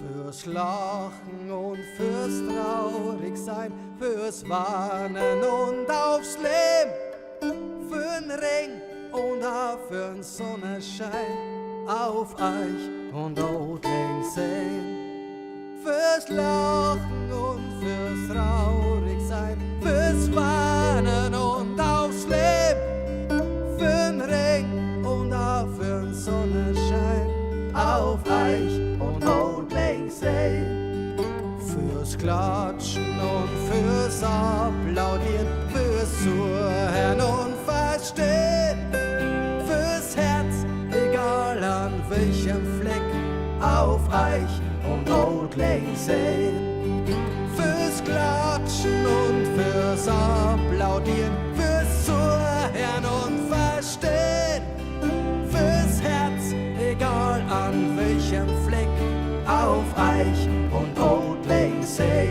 Fürs Lachen und fürs Traurigsein, fürs Warnen und aufs Leben, für'n Ring und auch für'n Sonnenschein, auf Eich und Odlingsee. Fürs Lachen und fürs Traurigsein, fürs Warnen und aufs Leben, für'n Ring und auch für'n Sonnenschein, auf Eich und Odlingsee. Fürs Klatschen und fürs Applaudieren, fürs Zuhören und Verstehen, fürs Herz, egal an welchem Fleck, auf Eich und Odlingsee. Fürs Klatschen und fürs Applaudieren, fürs Zuhören und Verstehen, fürs Herz, egal an welchem Fleck, auf Eich und Odlingsee.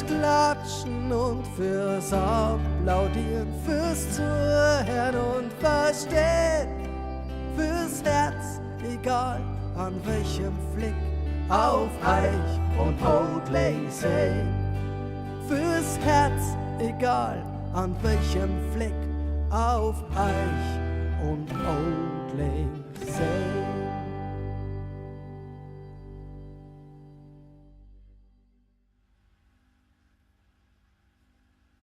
Klatschen und fürs Applaudieren, fürs Zuhören und Verstehen, fürs Herz, egal an welchem Fleck, auf Eich und Odlingsee. Fürs Herz, egal an welchem Fleck, auf Eich und Odlingsee.